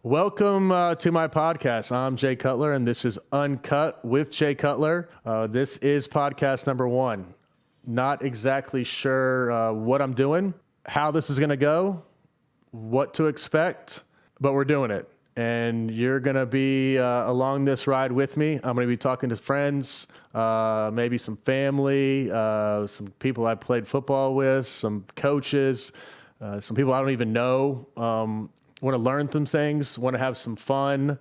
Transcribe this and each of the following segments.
Welcome to my podcast. I'm Jay Cutler, and this is Uncut with Jay Cutler. This is podcast number 1. Not exactly sure what I'm doing, how this is going to go, what to expect, but we're doing it. And you're going to be along this ride with me. I'm going to be talking to friends, maybe some family, some people I played football with, some coaches, some people I don't even know. Want to learn some things, want to have some fun.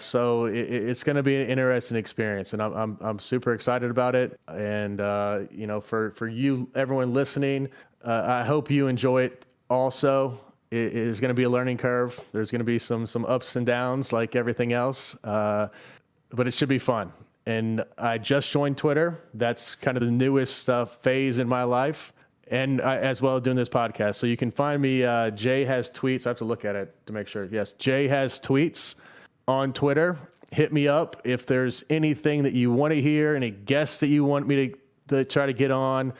So it's going to be an interesting experience, and I'm super excited about it. And for you, everyone listening, I hope you enjoy it. Also, it is going to be a learning curve. There's going to be some ups and downs, like everything else, but it should be fun. And I just joined Twitter. That's kind of the newest phase in my life. And as well doing this podcast. So you can find me, Jay Has Tweets. I have to look at it to make sure. Yes, Jay Has Tweets on Twitter. Hit me up if there's anything that you want to hear, any guests that you want me to try to get on,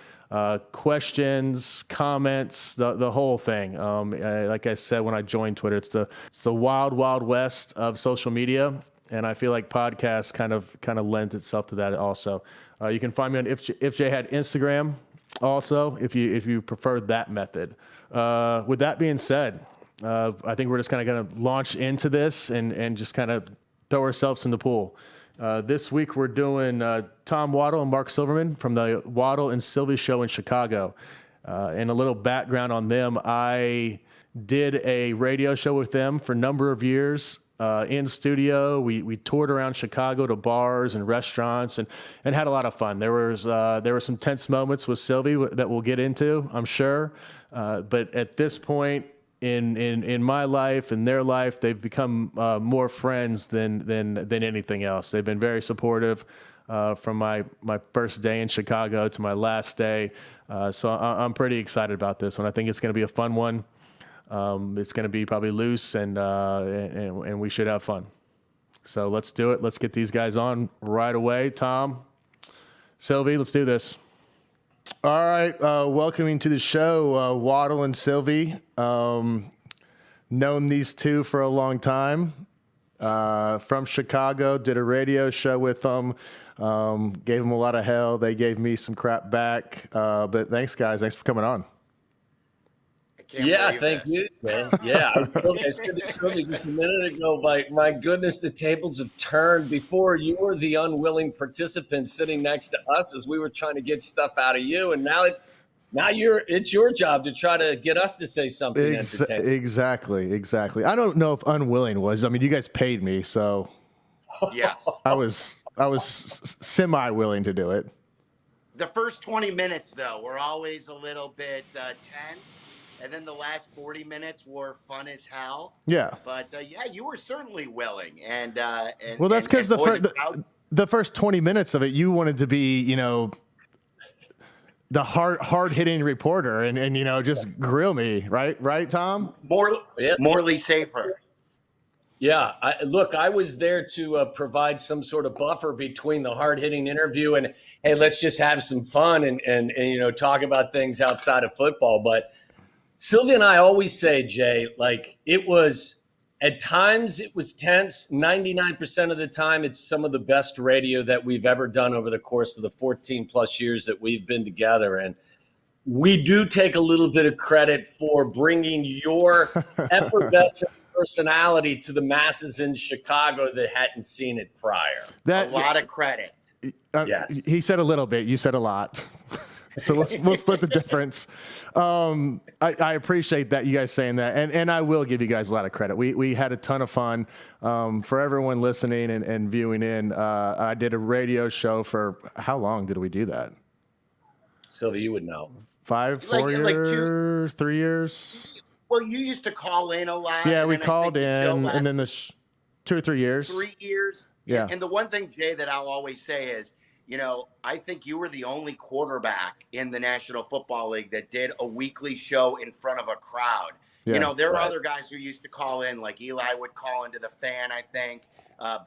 questions, comments, the whole thing. Like I said, when I joined Twitter, it's the wild, wild west of social media. And I feel like podcasts kind of lends itself to that also. You can find me on If Jay Had Instagram. Also, if you prefer that method. With that being said, I think we're just kind of going to launch into this and just kind of throw ourselves in the pool. This week we're doing Tom Waddle and Mark Silverman from the Waddle and Silvy show in Chicago. And a little background on them, I did a radio show with them for a number of years. In studio, we toured around Chicago to bars and restaurants and had a lot of fun. There were some tense moments with Silvy that we'll get into, I'm sure. But at this point in my life and their life, they've become more friends than anything else. They've been very supportive from my first day in Chicago to my last day. So I'm pretty excited about this one. I think it's going to be a fun one. It's going to be probably loose and we should have fun. So let's do it. Let's get these guys on right away. Tom, Silvy, let's do this. All right. Welcoming to the show, Waddle and Silvy. Known these two for a long time. From Chicago, did a radio show with them. Gave them a lot of hell. They gave me some crap back. But thanks, guys. Thanks for coming on. Thank you, man. Yeah, I said this just a minute ago. My goodness, the tables have turned. Before, you were the unwilling participant sitting next to us as we were trying to get stuff out of you, and now it's your job to try to get us to say something entertaining. Exactly. I don't know if unwilling was. I mean, you guys paid me, so yes, I was semi-willing to do it. The first 20 minutes, though, were always a little bit tense. And then the last 40 minutes were fun as hell. Yeah. But, you were certainly willing. And well, that's because the first 20 minutes of it, you wanted to be, the hard-hitting reporter and just grill me, right, Tom? Morally safer. Yeah. I was there to provide some sort of buffer between the hard-hitting interview and, hey, let's just have some fun and talk about things outside of football. But Silvy and I always say, Jay, at times it was tense. 99% of the time, it's some of the best radio that we've ever done over the course of the 14 plus years that we've been together. And we do take a little bit of credit for bringing your effervescent personality to the masses in Chicago that hadn't seen it prior. A lot of credit. Yes. He said a little bit. You said a lot. So we'll split the difference. I appreciate that, you guys saying that, and I will give you guys a lot of credit. We had a ton of fun. For everyone listening and viewing in, I did a radio show for how long did we do that? Silvy, you would know. 4 years, 3 years. Well, you used to call in a lot. Yeah, we called in, and then 2 or 3 years. 3 years. Yeah. And the one thing, Jay, that I'll always say is, I think you were the only quarterback in the National Football League that did a weekly show in front of a crowd. Yeah, there are other guys who used to call in, like Eli would call into the Fan, I think.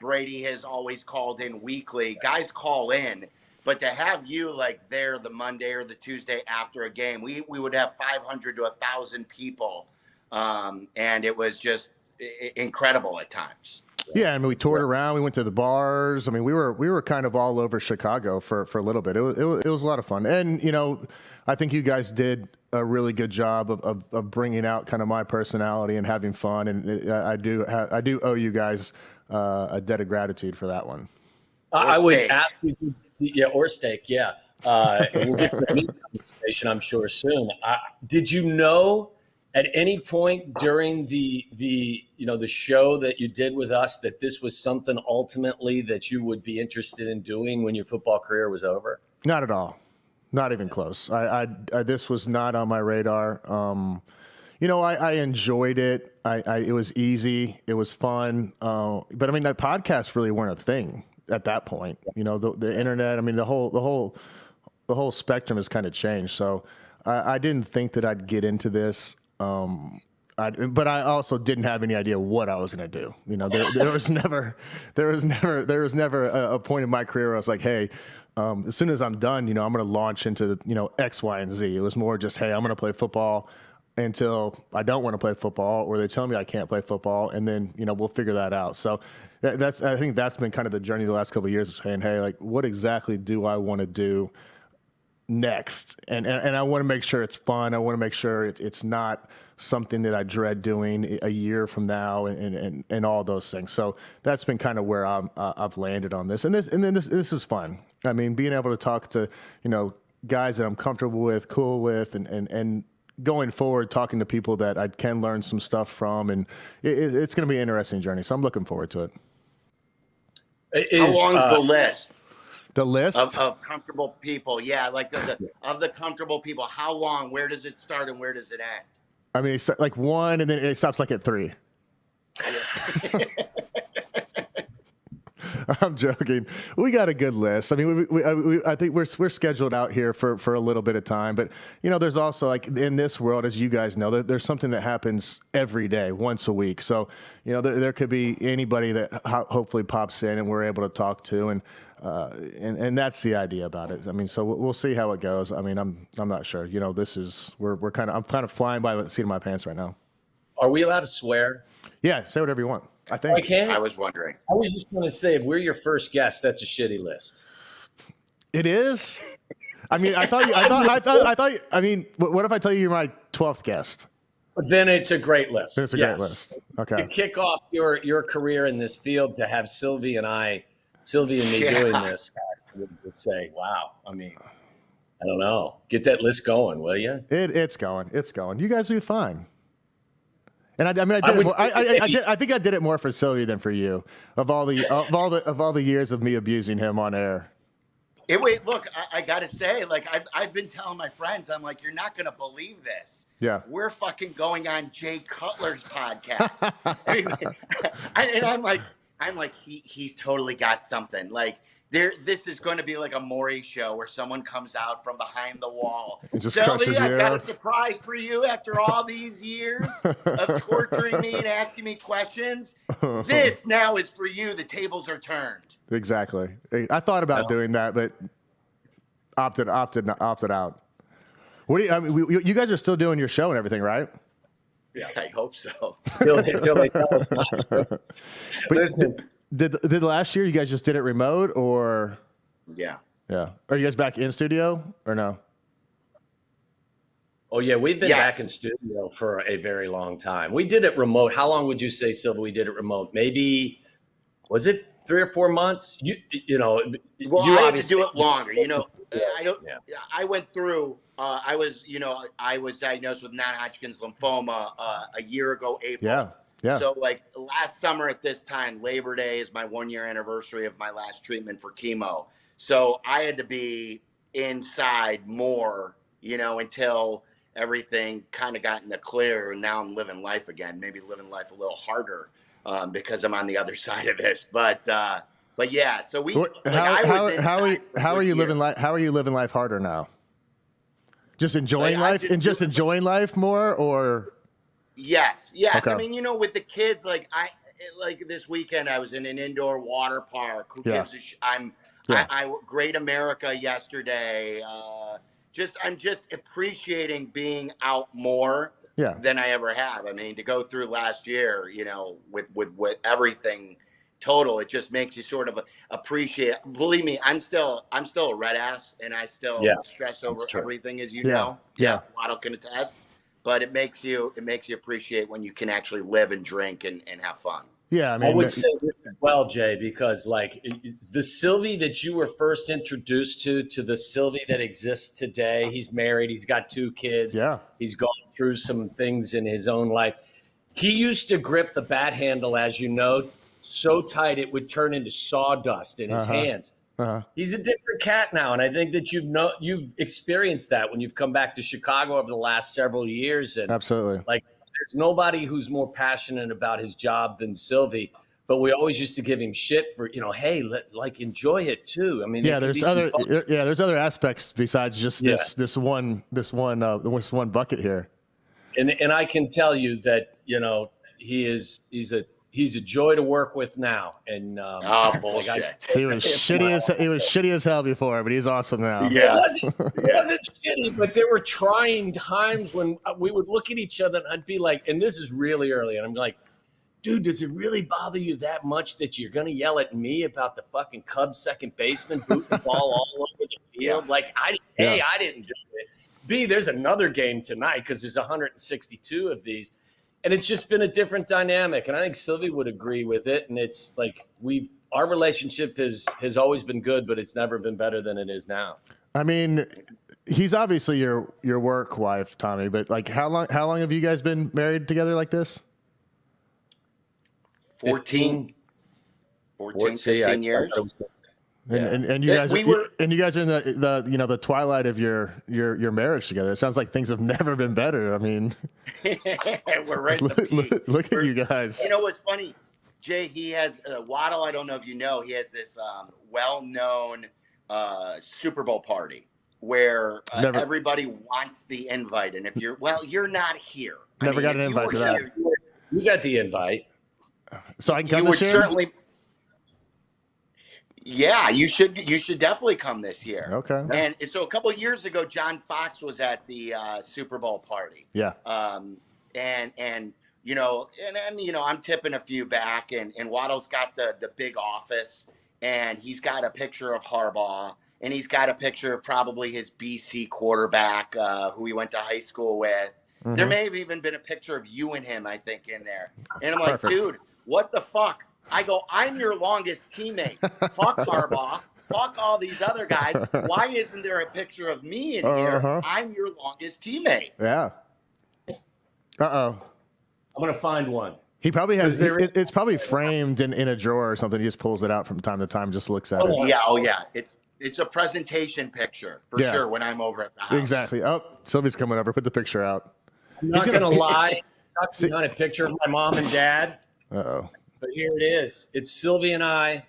Brady has always called in weekly. Guys call in. But to have you there the Monday or the Tuesday after a game, we would have 500 to 1,000 people. And it was just incredible at times. Yeah, I mean, we toured around. We went to the bars. I mean, we were kind of all over Chicago for a little bit. It was a lot of fun, and I think you guys did a really good job of bringing out kind of my personality and having fun. And I do owe you guys a debt of gratitude for that one. I would ask you, or steak, yeah. We'll get to the meat conversation, I'm sure, soon. Did you know at any point during the show that you did with us that this was something ultimately that you would be interested in doing when your football career was over? Not at all. Not even close. I this was not on my radar. I enjoyed it. It was easy. It was fun. But I mean, that podcasts really weren't a thing at that point. The internet. I mean, the whole spectrum has kind of changed. So I didn't think that I'd get into this. But I also didn't have any idea what I was going to do. There was never a point in my career where I was like, hey, as soon as I'm done, I'm going to launch into X, Y, and Z. It was more just, hey, I'm going to play football until I don't want to play football, or they tell me I can't play football, and then we'll figure that out. So I think that's been kind of the journey the last couple of years, saying, hey, like, what exactly do I want to do next? And I want to make sure it's fun. I want to make sure it's not something that I dread doing a year from now, and all those things. So that's been kind of where I've landed on this. And this is fun. I mean, being able to talk to guys that I'm comfortable with, cool with, and going forward, talking to people that I can learn some stuff from, and it's going to be an interesting journey. So I'm looking forward to it. How long's the list? The list of comfortable people, yeah, like of the comfortable people. How long? Where does it start and where does it end? I mean, it's like 1, and then it stops like at 3. I'm joking. We got a good list. I mean, I think we're scheduled out here for a little bit of time, but there's also, like, in this world, as you guys know, there's something that happens every day, once a week. So there could be anybody that hopefully pops in and we're able to talk to, and that's the idea about it. I mean, so we'll see how it goes. I mean, I'm not sure. I'm kind of flying by the seat of my pants right now. Are we allowed to swear? Yeah, say whatever you want. I think. I can. I was wondering. I was just going to say, if we're your first guest, that's a shitty list. It is. I mean, I mean, what if I tell you you're my 12th guest? But then it's a great list. It's a great list. Okay. To kick off your career in this field, to have Silvy and me doing this, I would just say, wow. I mean, I don't know. Get that list going, will you? It's going. You guys will be fine. And I think I did it more for Silvy than for you. Of all the years of me abusing him on air. Wait, look, I gotta say, like, I've been telling my friends, I'm like, you're not gonna believe this. Yeah. We're fucking going on Jay Cutler's podcast. And I'm like, he's totally got something. Like, this is going to be like a Maury show where someone comes out from behind the wall. Silvy, I've got a surprise for you after all these years of torturing me and asking me questions. This now is for you. The tables are turned. Exactly. I thought about doing that, but opted out. What do you? I mean, you guys are still doing your show and everything, right? Yeah, I hope so. Until they tell us not to. Listen. Did last year you guys just did it remote, or? Yeah. Yeah. Are you guys back in studio or no? Oh yeah, we've been back in studio for a very long time. We did it remote. How long would you say, Silvy, we did it remote? Maybe, was it 3 or 4 months? Well, you I obviously do it longer. I don't. Yeah. I went through. I was diagnosed with non-Hodgkin's lymphoma a year ago, April. Yeah. Yeah. So, like, last summer at this time, Labor Day is my 1-year anniversary of my last treatment for chemo. So I had to be inside more, until everything kind of got in the clear. And now I'm living life again, maybe living life a little harder because I'm on the other side of this. But yeah, so how are you living life? How are you living life harder now? Just enjoying life and just enjoying life more, or? Yes. Okay. I mean, with the kids, like this weekend, I was in an indoor water park. Who gives a I Great America yesterday. I'm just appreciating being out more. than I ever have. I mean, to go through last year, with everything total, it just makes you sort of appreciate. Believe me, I'm still a red ass, and I still stress over everything, as you know. Yeah, Waddle can attest. But it makes you appreciate when you can actually live and drink and have fun. Yeah, I mean, I would say this as well, Jay, because like the Silvy that you were first introduced to the Silvy that exists today, he's married, he's got 2 kids. Yeah. He's gone through some things in his own life. He used to grip the bat handle, as you know, so tight it would turn into sawdust in his hands. He's a different cat now, and I think that you've experienced that when you've come back to Chicago over the last several years. And absolutely, like, there's nobody who's more passionate about his job than Silvy. But we always used to give him shit for, hey, enjoy it too. I mean, there's other aspects besides just this one bucket here. And I can tell you that he's a joy to work with now. And bullshit. He was shitty as hell before, but he's awesome now. Yeah, it wasn't shitty, but there were trying times when we would look at each other and I'd be like, and this is really early, and I'm like, dude, does it really bother you that much that you're gonna yell at me about the fucking Cubs second baseman booting the ball all over the field? Yeah. Like, I didn't do it. B, there's another game tonight because there's 162 of these. And it's just been a different dynamic. And I think Silvy would agree with it. And it's like our relationship has always been good, but it's never been better than it is now. I mean, he's obviously your work wife, Tommy, but like how long have you guys been married together like this? 15 years. And you guys you guys are in the twilight of your marriage together. It sounds like things have never been better. I mean, we're right at the peak. Look at you guys. You know what's funny, Jay? He has Waddle. I don't know if you know. He has this well-known Super Bowl party where everybody wants the invite, and if you're not here. Never got an invite to that. You got the invite, so I can come this year. Certainly. Yeah, you should definitely come this year. Okay. And so a couple of years ago, John Fox was at the Super Bowl party. Yeah. I'm tipping a few back, and Waddle's got the big office, and he's got a picture of Harbaugh, and he's got a picture of probably his BC quarterback who he went to high school with. Mm-hmm. There may have even been a picture of you and him, I think, in there. And I'm like, dude, what the fuck? I go, I'm your longest teammate. Fuck Harbaugh. Fuck all these other guys. Why isn't there a picture of me in here? I'm your longest teammate. Yeah. I'm going to find one. He probably has, it's probably framed in a drawer or something. He just pulls it out from time to time, just looks at it. Yeah. It's a presentation picture for sure when I'm over at the house. Exactly. Oh, Silvy's coming over. Put the picture out. I'm not going to lie. It's not a picture of my mom and dad. Uh-oh. But here it is. It's Silvy and I.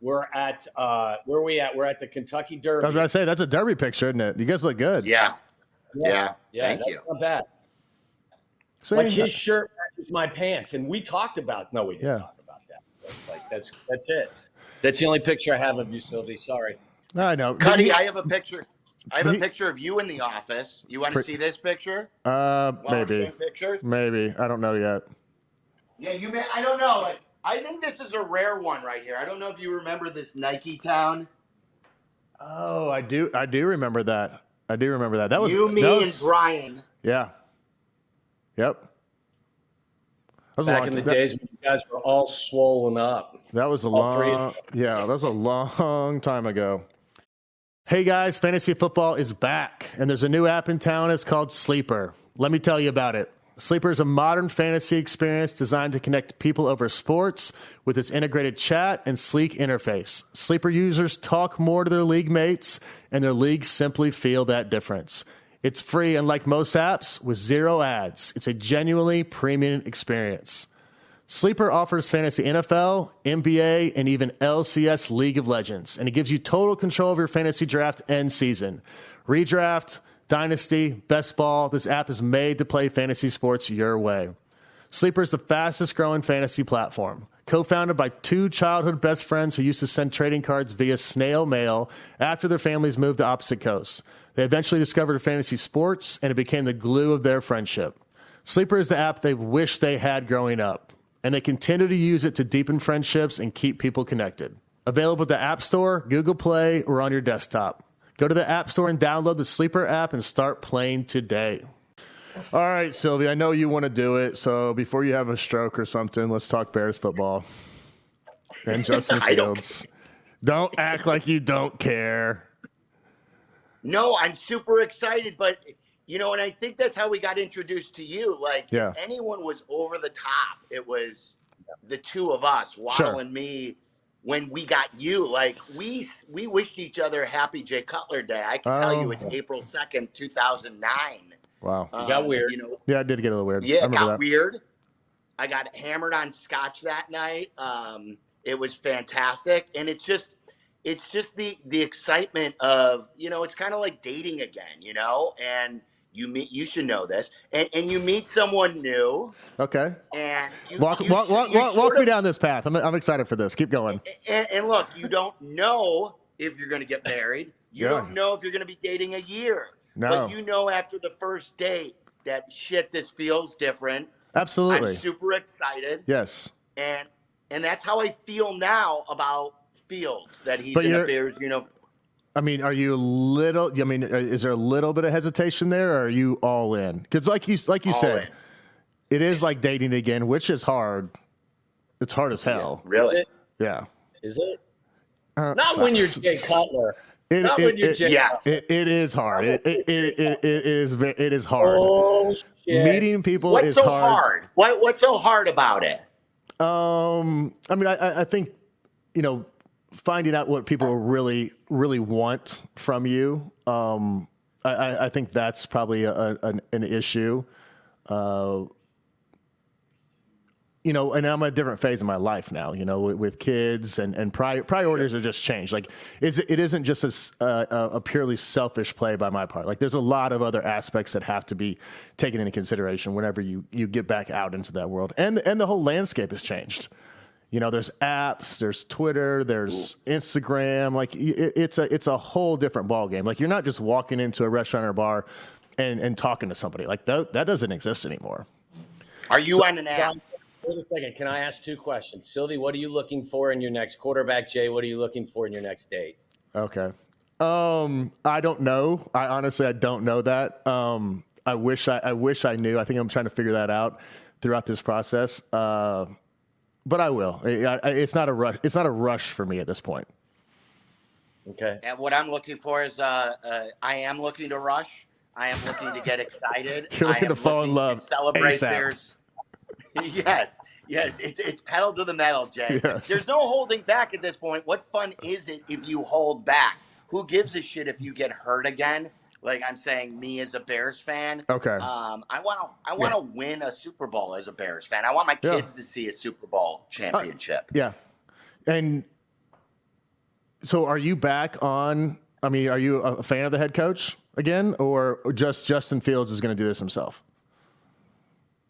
We're at where are we at? We're at the Kentucky Derby. I was about to say that's a Derby picture, isn't it? You guys look good. Yeah. Thank you. Not bad. Same. Like his shirt matches my pants, and we talked about. No, we didn't talk about that. Like that's it. That's the only picture I have of you, Silvy. Sorry. I know. Cuddy, I have a picture. I have a picture of you in the office. You want to see this picture? Maybe. Maybe. I don't know yet. Yeah, you may. I don't know. I think this is a rare one right here. I don't know if you remember this Nike Town. Oh, I do remember that. That was and Brian. Yeah. Yep. That was back in the days when you guys were all swollen up. That was that was a long time ago. Hey guys, fantasy football is back, and there's a new app in town. It's called Sleeper. Let me tell you about it. Sleeper is a modern fantasy experience designed to connect people over sports with its integrated chat and sleek interface. Sleeper users talk more to their league mates, and their leagues simply feel that difference. It's free, unlike most apps, with 0 ads. It's a genuinely premium experience. Sleeper offers fantasy NFL, NBA, and even LCS League of Legends, and it gives you total control of your fantasy draft and season. Redraft, Dynasty, Best Ball, this app is made to play fantasy sports your way. Sleeper is the fastest growing fantasy platform. Co-founded by 2 childhood best friends who used to send trading cards via snail mail after their families moved to opposite coasts. They eventually discovered fantasy sports, and it became the glue of their friendship. Sleeper is the app they wish they had growing up, and they continue to use it to deepen friendships and keep people connected. Available at the App Store, Google Play, or on your desktop. Go to the App Store and download the Sleeper app and start playing today. All right, Silvy, I know you want to do it, so before you have a stroke or something, let's talk Bears football. And Justin Fields. Don't act like you don't care. No, I'm super excited, but and I think that's how we got introduced to you. Like, if anyone was over the top, it was the two of us, Waddle and me, when we got you. Like, we wished each other a happy Jay Cutler Day. I can tell you it's April 2nd, 2009. Wow. It got weird. Yeah, it did get a little weird. Yeah, it got weird. I got hammered on scotch that night. It was fantastic. And it's just the excitement of, it's kind of like dating again, and you should know this, and you meet someone new. Okay. And walk me down this path. I'm excited for this. Keep going. And look, you don't know if you're going to get married. You don't know if you're going to be dating a year. No. But after the first date that this feels different. Absolutely. I'm super excited. Yes. And that's how I feel now about Fields, that he's in the Bears, I mean, are you is there a little bit of hesitation there, or are you all in? Because like you said, it is like dating again, which is hard. It's hard as hell. Yeah, really? Yeah. Is it? Not when you're Jay Cutler. Not when you're Jay Cutler. It is hard. It is hard. Oh, shit. Meeting people is hard. What's so hard about it? I mean, I think, finding out what people really, really want from you. I think that's probably an issue. And I'm at a different phase in my life now, with kids and priorities are just changed. Like, it isn't just a purely selfish play by my part. Like, there's a lot of other aspects that have to be taken into consideration whenever you get back out into that world. And the whole landscape has changed. There's apps, there's Twitter, there's Instagram. Like, it's a whole different ballgame. Like, you're not just walking into a restaurant or bar and talking to somebody. Like, that doesn't exist anymore. Are you on an app? Wait a second. Can I ask two questions? Silvy, what are you looking for in your next quarterback? Jay, what are you looking for in your next date? Okay. I don't know. I don't know that. I wish I knew. I think I'm trying to figure that out throughout this process. But I will. It's not a rush. It's not a rush for me at this point. Okay. And what I'm looking for is, I am looking to rush. I am looking to get excited. You're looking to fall in love. Celebrate ASAP. Yes. It's pedal to the metal, Jay. Yes. There's no holding back at this point. What fun is it if you hold back? Who gives a shit if you get hurt again? Like, I'm saying, me as a Bears fan. Okay. I want to win a Super Bowl as a Bears fan. I want my kids to see a Super Bowl championship. Yeah. And so, are you back on? I mean, are you a fan of the head coach again, or just Justin Fields is going to do this himself?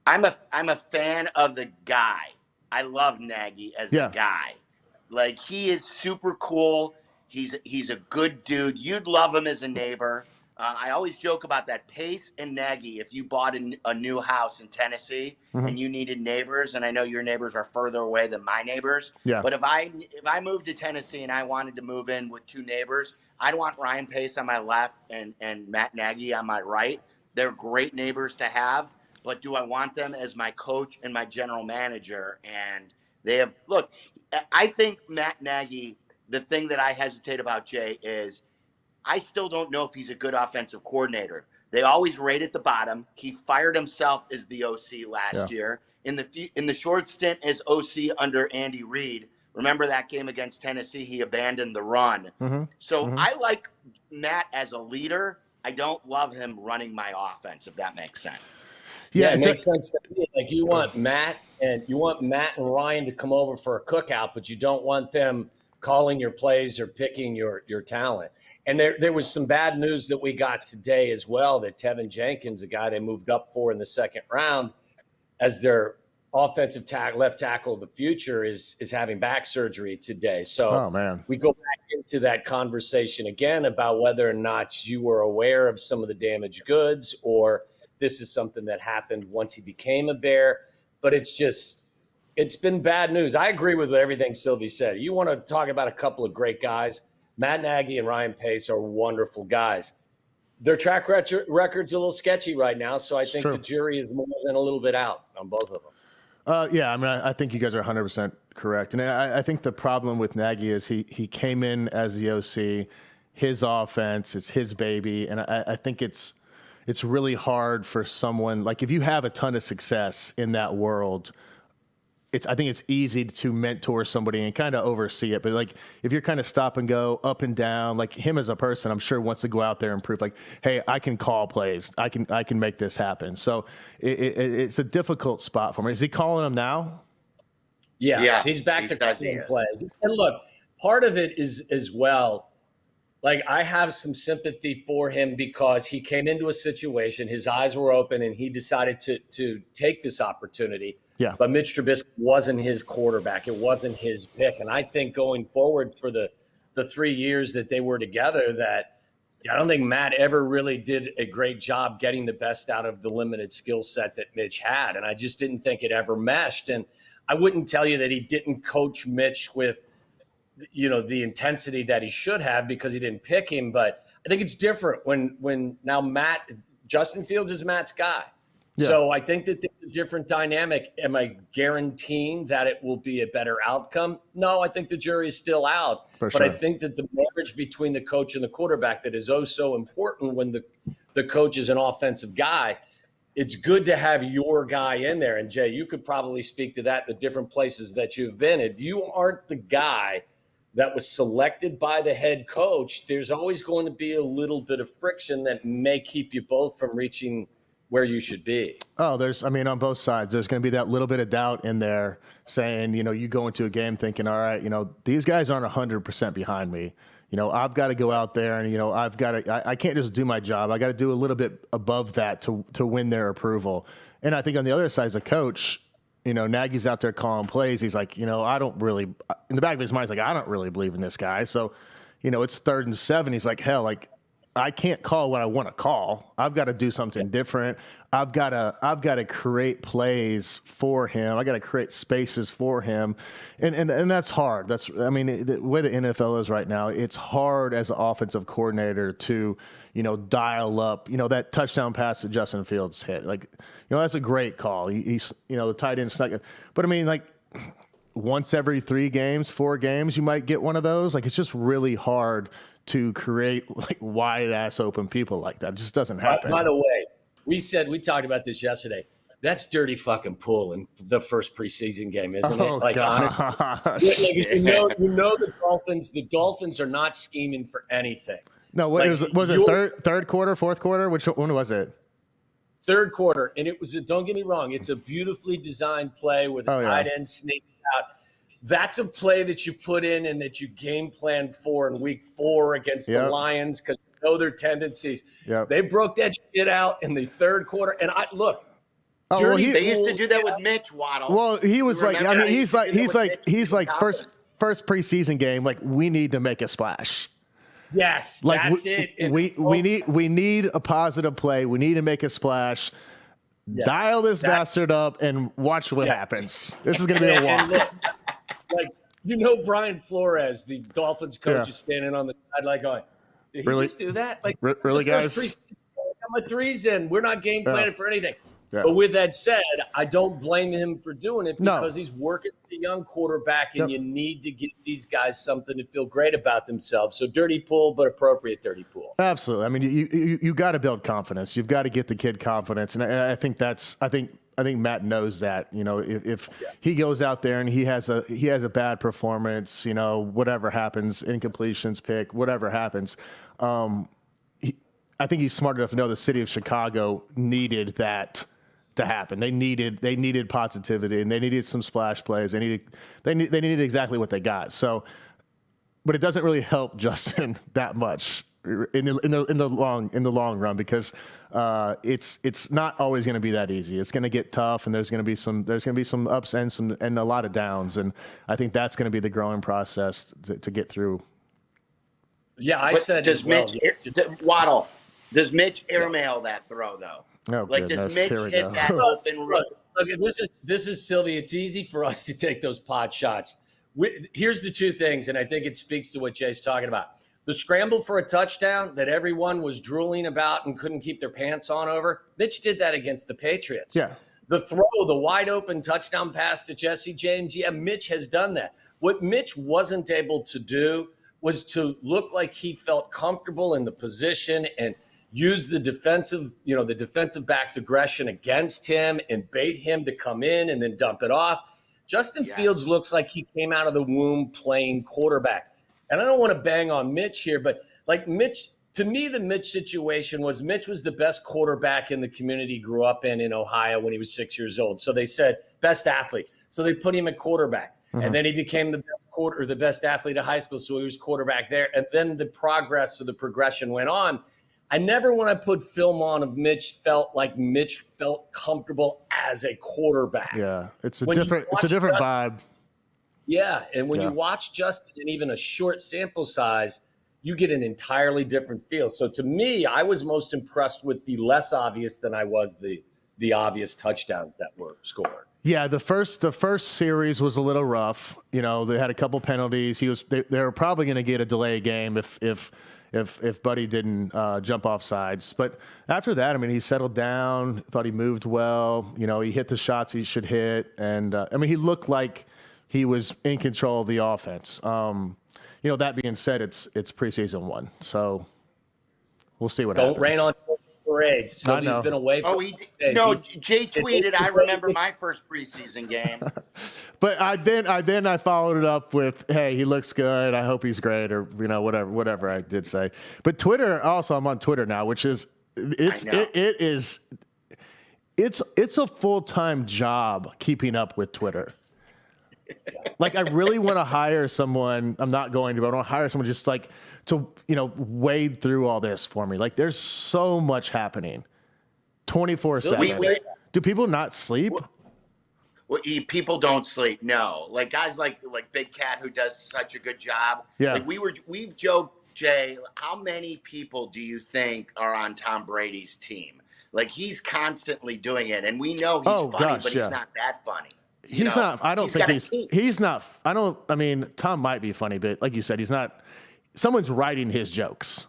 I'm a fan of the guy. I love Nagy as a guy. Like, he is super cool. He's a good dude. You'd love him as a neighbor. I always joke about that. Pace and Nagy, if you bought a new house in Tennessee and you needed neighbors, and I know your neighbors are further away than my neighbors, but if I moved to Tennessee and I wanted to move in with two neighbors, I'd want Ryan Pace on my left and Matt Nagy on my right. They're great neighbors to have, but do I want them as my coach and my general manager? And look, I think Matt Nagy, the thing that I hesitate about, Jay, is I still don't know if he's a good offensive coordinator. They always rate at the bottom. He fired himself as the OC last year. In the short stint as OC under Andy Reid, remember that game against Tennessee, he abandoned the run. I like Matt as a leader. I don't love him running my offense, if that makes sense. Yeah, it makes sense to me. Like, you want Matt and Ryan to come over for a cookout, but you don't want them calling your plays or picking your talent. And there was some bad news that we got today as well, that Tevin Jenkins, a guy they moved up for in the second round as their offensive left tackle of the future, is having back surgery today. So we go back into that conversation again about whether or not you were aware of some of the damaged goods, or this is something that happened once he became a Bear, but it's been bad news. I agree with everything Silvy said. You want to talk about a couple of great guys. Matt Nagy and Ryan Pace are wonderful guys. Their track record's a little sketchy right now, so I think the jury is more than a little bit out on both of them. Yeah, I mean, I think you guys are 100% correct. And I think the problem with Nagy is he came in as the OC, his offense, it's his baby. And I think it's really hard for someone, like if you have a ton of success in that world, I think it's easy to mentor somebody and kind of oversee it. But like, if you're kind of stop and go up and down, like him as a person, I'm sure wants to go out there and prove like, hey, I can call plays. I can make this happen. So it's a difficult spot for me. Is he calling them now? Yeah, he's back to calling plays. And look, part of it is as well, like I have some sympathy for him because he came into a situation, his eyes were open and he decided to take this opportunity. Yeah. But Mitch Trubisky wasn't his quarterback. It wasn't his pick. And I think going forward for the 3 years that they were together, that I don't think Matt ever really did a great job getting the best out of the limited skill set that Mitch had. And I just didn't think it ever meshed. And I wouldn't tell you that he didn't coach Mitch with, the intensity that he should have because he didn't pick him. But I think it's different when now Justin Fields is Matt's guy. Yeah. So I think that there's a different dynamic. Am I guaranteeing that it will be a better outcome? No, I think the jury is still out. But I think that the marriage between the coach and the quarterback that is so important when the coach is an offensive guy, it's good to have your guy in there. And Jay, you could probably speak to that, the different places that you've been. If you aren't the guy that was selected by the head coach, there's always going to be a little bit of friction that may keep you both from reaching where you should be. Oh, on both sides, there's going to be that little bit of doubt in there saying, you go into a game thinking, all right, these guys aren't 100% behind me. I've got to go out there and, I can't just do my job. I got to do a little bit above that to win their approval. And I think on the other side as a coach, Nagy's out there calling plays. He's like, I don't really, in the back of his mind, he's like, I don't really believe in this guy. So, it's 3rd and 7. He's like, hell, I can't call what I want to call. I've got to do something different. I've got to create plays for him. I got to create spaces for him. And that's hard. The way the NFL is right now, it's hard as an offensive coordinator to, dial up, that touchdown pass that Justin Fields hit. That's a great call. He's, the tight end snuck it. But once every 3 games, 4 games, you might get one of those. It's just really hard to create wide ass open people like that. It just doesn't happen. By the way, we talked about this yesterday. That's dirty fucking pull in the first preseason game, isn't it? Honestly, the Dolphins are not scheming for anything. No, was it third quarter, fourth quarter? Which one was it? Third quarter, and it was don't get me wrong, it's a beautifully designed play where the tight end sneaks out. That's a play that you put in and that you game plan for in week 4 against the Lions because you know their tendencies. Yep. They broke that shit out in the third quarter. And they used to do that with Mitch Waddle. Well, he was he's like first preseason game, we need to make a splash. Yes, that's it. We need a positive play. We need to make a splash. Yes, dial this bastard up and watch what happens. This is going to be a walk. Brian Flores, the Dolphins coach, is standing on the sideline going, did he just do that? Really, guys? My 3's in. We're not game planning for anything. Yeah. But with that said, I don't blame him for doing it because he's working with a young quarterback, and you need to give these guys something to feel great about themselves. So dirty pool, but appropriate dirty pool. Absolutely. You got to build confidence. You've got to get the kid confidence, and I think Matt knows that. If he goes out there and he has a bad performance, whatever happens, incompletions, pick, whatever happens. I think he's smart enough to know the city of Chicago needed that to happen. They needed positivity, and they needed some splash plays. They needed exactly what they got. So, but it doesn't really help Justin that much in the long run because it's not always going to be that easy. It's going to get tough, and there's going to be some ups and a lot of downs, and I think that's going to be the growing process to get through. Yeah, I said does Waddle. Does Mitch airmail that throw though? Oh, Like, goodness. does Mitch Here we hit go. that open road? Look, this is Silvy. It's easy for us to take those pot shots. Here's the two things, and I think it speaks to what Jay's talking about. The scramble for a touchdown that everyone was drooling about and couldn't keep their pants on over. Mitch did that against the Patriots. Yeah. The throw, the wide open touchdown pass to Jesse James. Yeah, Mitch has done that. What Mitch wasn't able to do was to look like he felt comfortable in the position and use the defensive back's aggression against him and bait him to come in and then dump it off. Justin Fields looks like he came out of the womb playing quarterback. And I don't want to bang on Mitch here, but like Mitch, to me, the Mitch situation was Mitch was the best quarterback in the community he grew up in Ohio when he was 6 years old. So they said best athlete. So they put him at quarterback. And then he became the best athlete of high school. So he was quarterback there. And then the progression went on. I never, when I put film on of Mitch, felt like Mitch felt comfortable as a quarterback. Yeah, it's a When different vibe. Yeah, and when you watch Justin in even a short sample size, you get an entirely different feel. So to me, I was most impressed with the less obvious than I was the obvious touchdowns that were scored. Yeah, the first series was a little rough. You know, they had a couple penalties. They were probably going to get a delay game if Buddy didn't jump off sides. But after that, I mean, he settled down. Thought he moved well. You know, he hit the shots he should hit, and I mean, he looked like he was in control of the offense. You know, that being said, it's preseason 1, so we'll see what happens. Don't rain on parades. Sylvy's been away for Jay tweeted, I remember my first preseason game. But I followed it up with, hey, he looks good. I hope he's great, or you know, whatever I did say. But Twitter, also, I'm on Twitter now, which is it's a full-time job keeping up with Twitter. Like, I really want to hire someone. I'm not going to, but I want to hire someone just like to, you know, wade through all this for me. Like, there's so much happening 24/7. Do people not sleep? Well, people don't sleep. No, like guys like Big Cat, who does such a good job. Yeah. Like we've joked, Jay, how many people do you think are on Tom Brady's team? Like, he's constantly doing it, and we know he's funny, but he's not that funny. He's not. I don't think he's not. I mean, Tom might be funny, but like you said, he's not. Someone's writing his jokes.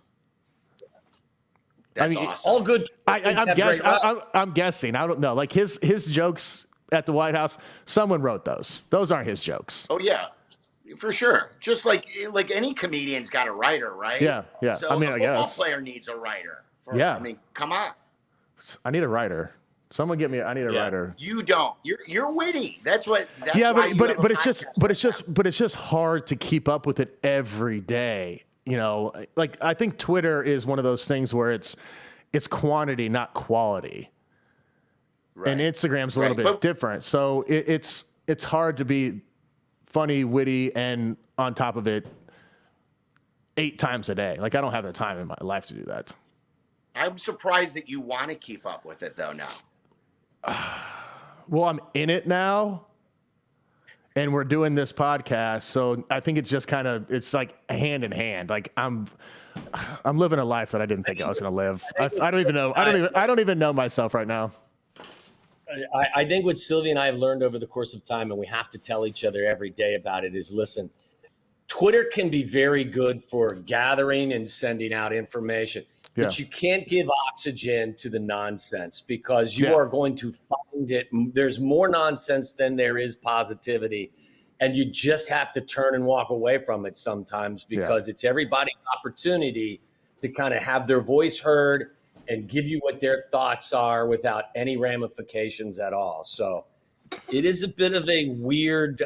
That's awesome. All good. I'm guessing. I don't know. Like his jokes at the White House, someone wrote those. Those aren't his jokes. Oh yeah, for sure. Just like any comedian's got a writer, right? Yeah. So I mean, a football player needs a writer. I mean, come on. I need a writer. Someone get me. I need a writer. You don't. You're witty. That's what. That's but it's just hard to keep up with it every day. You know, like I think Twitter is one of those things where it's quantity, not quality. Right. And Instagram's a little bit different. So it's hard to be funny, witty, and on top of it 8 times a day. Like, I don't have the time in my life to do that. I'm surprised that you want to keep up with it though now. Well, I'm in it now, and we're doing this podcast, so I think it's just it's like hand in hand. Like I'm living a life that I didn't think I was going to live. I don't even know. I don't even know myself right now. I think what Silvy and I have learned over the course of time, and we have to tell each other every day about it, is listen, Twitter can be very good for gathering and sending out information. Yeah. But you can't give oxygen to the nonsense, because you are going to find it. There's more nonsense than there is positivity. And you just have to turn and walk away from it sometimes, because it's everybody's opportunity to kind of have their voice heard and give you what their thoughts are without any ramifications at all. So it is a bit of a weird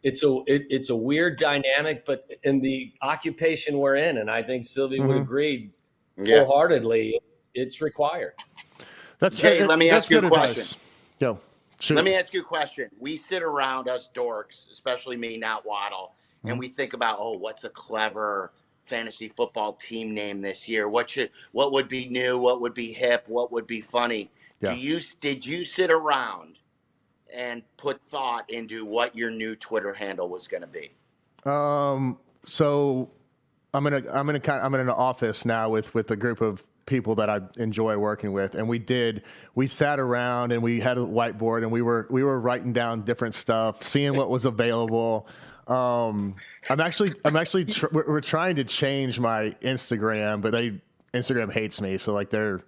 it's a weird dynamic, but in the occupation we're in, and I think Silvy would agree wholeheartedly, it's required. Jay, let me ask you a question. Yo, shoot. Let me ask you a question. We sit around, us dorks, especially me, not Waddle, and we think about, what's a clever fantasy football team name this year? What would be new? What would be hip? What would be funny? Yeah. Did you sit around and put thought into what your new Twitter handle was going to be? So I'm in an office now with a group of people that I enjoy working with, and we sat around and we had a whiteboard and we were writing down different stuff, seeing what was available. We're trying to change my Instagram, but Instagram hates me, so like they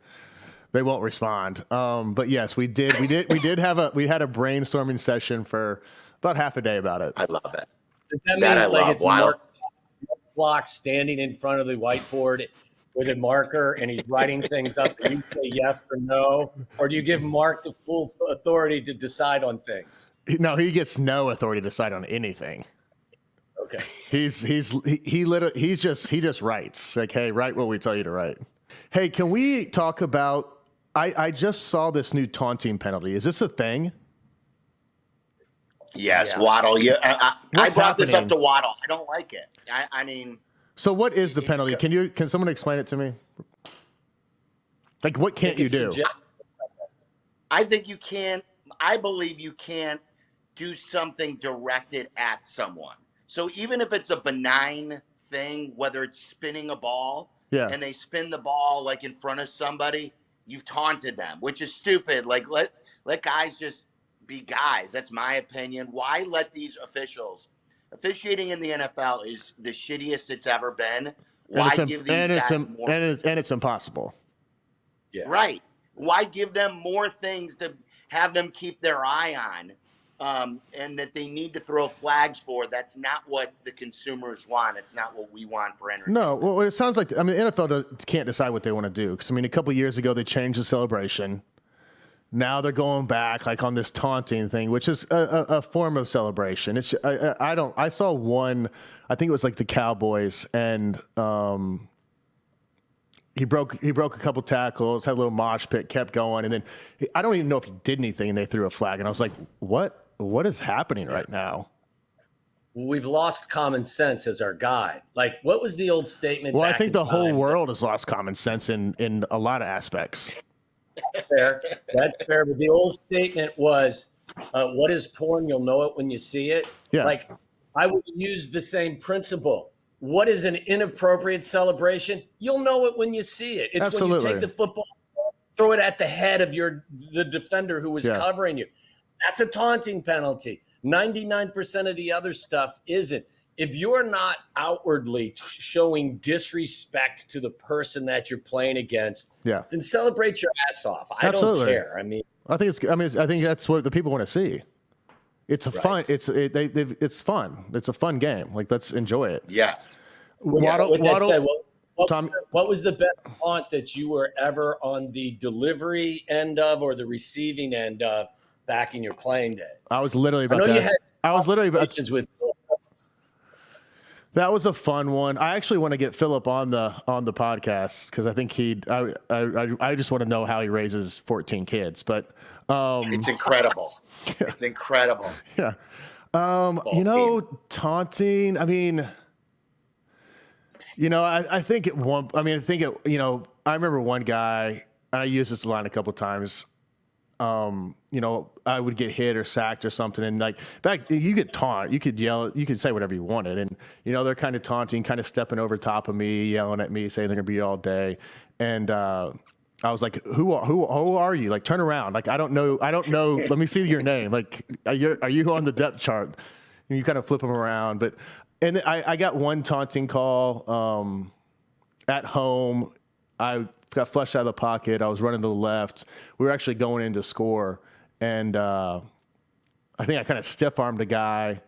won't respond. But yes, we had a brainstorming session for about half a day about it. I love it. Does that mean like it's Mark Block standing in front of the whiteboard with a marker and he's writing things up and you say yes or no? Or do you give Mark the full authority to decide on things? No, he gets no authority to decide on anything. Okay. He just writes like, hey, write what we tell you to write. Hey, can we talk about, I just saw this new taunting penalty. Is this a thing? Yes, yeah. Waddle. Yeah, I brought this up to Waddle. I don't like it. I mean. So what is the penalty? Can someone explain it to me? Like, what can't you do? I think you can't. I believe you can't do something directed at someone. So even if it's a benign thing, whether it's spinning a ball, and they spin the ball like in front of somebody, you've taunted them, which is stupid. Like let guys just be guys. That's my opinion. Why let these officiating in the NFL is the shittiest it's ever been. Why give these guys more? And it's impossible. Yeah. Right. Why give them more things to have them keep their eye on? And that they need to throw flags for. That's not what the consumers want. It's not what we want for entertainment. No, well, it sounds like, I mean, the NFL can't decide what they want to do. Because, I mean, a couple of years ago, they changed the celebration. Now they're going back, like, on this taunting thing, which is a form of celebration. It's I saw one, I think it was, like, the Cowboys, and he broke a couple tackles, had a little mosh pit, kept going, and then I don't even know if he did anything, and they threw a flag, and I was like, what is happening right now? We've lost common sense as our guide. Like, what was the old statement? Well, I think the whole world has lost common sense in a lot of aspects. Fair. That's fair. But the old statement was, what is porn? You'll know it when you see it. Yeah. Like, I would use the same principle. What is an inappropriate celebration? You'll know it when you see it. It's Absolutely. When you take the football, throw it at the head of the defender who was covering you. That's a taunting penalty. 99% of the other stuff isn't. If you're not outwardly showing disrespect to the person that you're playing against, then celebrate your ass off. I don't care. I mean, I think that's what the people want to see. It's fun. It's fun. It's a fun game. Like, let's enjoy it. Yeah. Waddle. What was the best taunt that you were ever on the delivery end of or the receiving end of back in your playing days? I was literally about that. That was a fun one. I actually want to get Philip on the podcast because I think I just want to know how he raises 14 kids. But it's incredible. It's incredible. Yeah. Taunting. I mean, I think I remember one guy, and I used this line a couple of times. I would get hit or sacked or something, and like back, you could taunt, you could yell, you could say whatever you wanted, and they're kind of taunting, kind of stepping over top of me, yelling at me, saying they're gonna be all day, and I was like, who are you? Like, turn around. Like, I don't know. Let me see your name. Like, are you on the depth chart? And you kind of flip them around, and I got one taunting call at home. I got flushed out of the pocket. I was running to the left. We were actually going in to score. And I think I kind of stiff-armed a guy.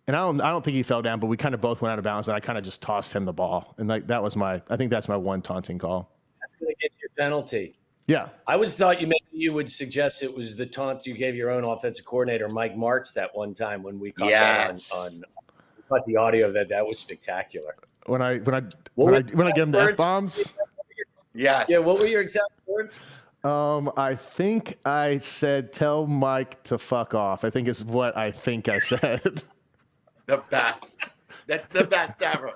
And I don't think he fell down, but we kind of both went out of bounds, and I kind of just tossed him the ball. And like I think that's my one taunting call. That's going to get you a penalty. Yeah. I always thought you would suggest it was the taunt you gave your own offensive coordinator, Mike Martz, that one time when we caught that on caught the audio of that. That was spectacular. When I give him the F-bombs? Yes. Yeah, what were your exact words? I think I said, tell Mike to fuck off. I think is what I think I said. The best. That's the best ever.